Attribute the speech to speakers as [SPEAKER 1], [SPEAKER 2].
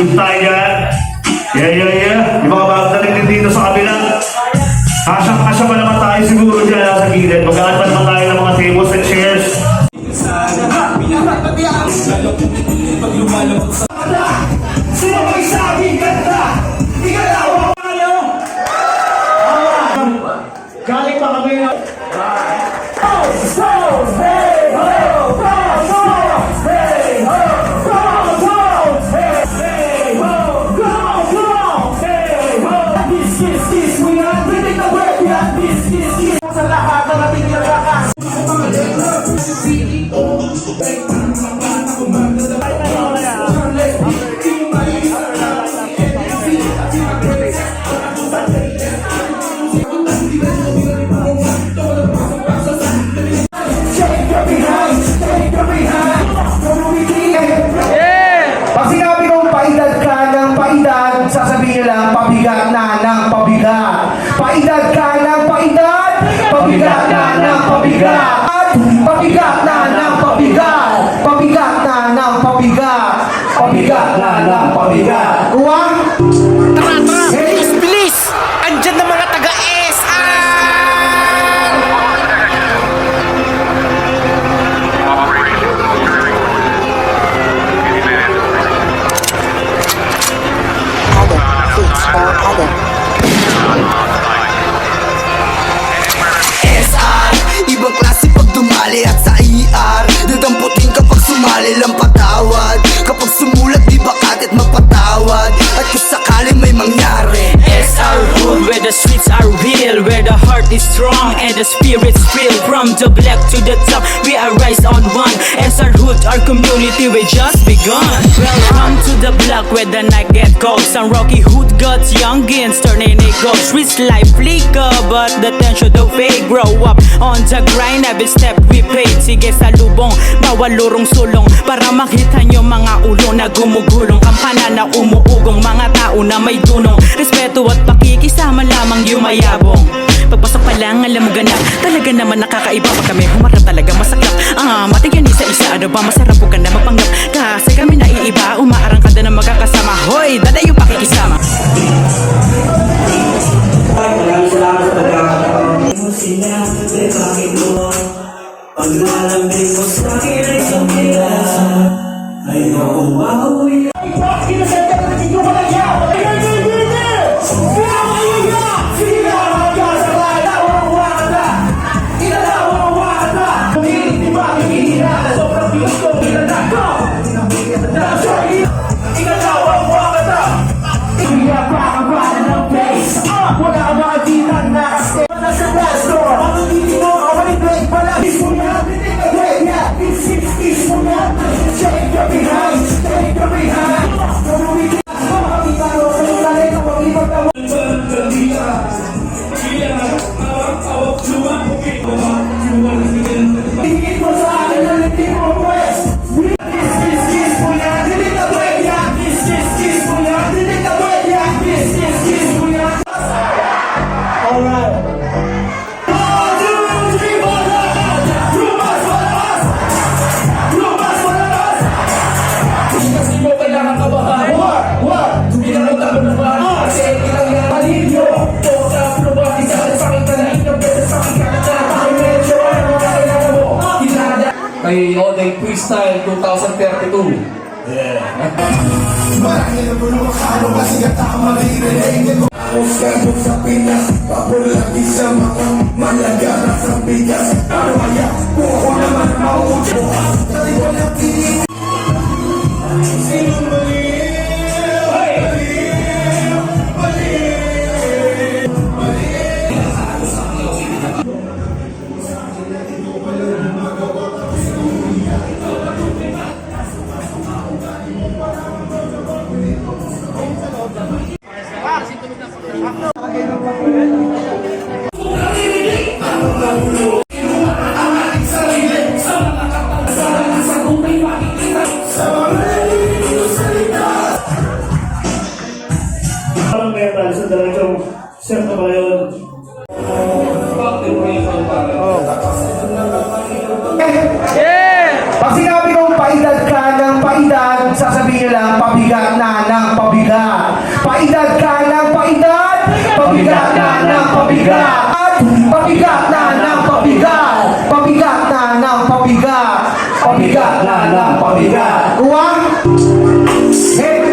[SPEAKER 1] Good tayo dyan. Yeah. Yung mga bagdaling din dito sa kabila. Kasya pa naman tayo siguro dyan sa gilid. Mag-aan pa naman tayo ng mga tables and chairs.
[SPEAKER 2] Sino may sabing ganda? Ikalawa kayo! Galing pa kami na... Sa lahat na natin yung lakas. Pag sinabi kong paedad ka ng paedad, sasabihin nyo lang, pabigat na ng pabigat. Paedad ka ng paedad, pabigat na ng pabigat. Pabigat na ng pabigat. Pabigat na ng pabigat. Pabigat na ng pabigat. Kuha?
[SPEAKER 3] Tara! Bilis! Andyan na mga taga-SR!
[SPEAKER 4] SR, ibang klase pag dumali at sa ER dadamputin kapag sumali lang patawad. Kapag sumulat di bakat at magpatawad. At kung sakali may mangyari,
[SPEAKER 5] SR Hood, where the streets are real, where the heart is strong and the spirit's real. From the black to the top, we arise on one. SR Hood, our community, we just begun. Welcome to the block where the night get cold. Some rocky hood gods, youngins turning it gold. Streets life flicker, but the tension don't fade. Grow up on the grind, every step we paid. Sige sa lubong, bawal lurong sulong, para makita nyo mga ulo na gumugulong. Kampana na umuugong, mga tao na may dunong. Respeto at pakikisama lamang yumayabong. Pagpasok pa lang, alam mo ganap, talaga naman nakakaiba. Pag kami humarap talaga masaklap. Matigan isa-isa, ano ba masarap po ka na magpanggap. Kasi kami naiiba, umaarang ka na magkakasama. Hoy, dadayo pakikisama.
[SPEAKER 2] Maraming salamat sa pagkakataon mo sinabi, bakit mo paglalambing mo sa'kin ay sumila. Ayokong mauwi. Bakit na sa tayo na dito walang yaw? Wala ka makakita na kasi wala sa glass door. Ang hindi mo, awalin break pala. Kiss mo na, kiss mo na. Shake your behind, shake your behind. Kumumiti ako, makakita ko sa yung lalay na wag ibang tawag. Tingin mo sa akin na hindi mo pwes. Kiss mo na, hindi ka pwede. Kiss mo na, hindi ka pwede. Kiss mo na. Alright. 1, 2, 3, 4, Lumas, malakas! Lumas, malakas! Kasi mo kailangan kabahan. War! Hindi na lang tayo ng bahan. Kasi ilang yan alivyo. Toka, lumaki sa sakit ka na ilang beses sakit ka na na. Medyo ano na kailangan mo. Hinada.
[SPEAKER 6] Kay Oday Freestyle 2032.
[SPEAKER 2] Marami na po ng makano kasi gata maririnig ko. Huwag sa Pinas, papulagi sa mga malagara sa bigas. Ano kaya kung ako naman mauulit bukas? Dali ko na pinig. Sinong baliw? Sir na ba yun? Pag sinabi kong paedad ka ng paedad, sasabihin nyo lang, pabigat na ng pabigat. Paedad ka ng paedad. Pabigat na ng pabigat. Pabigat na ng pabigat. Pabigat na ng pabigat. Pabigat na ng pabigat. Kuha. Hey,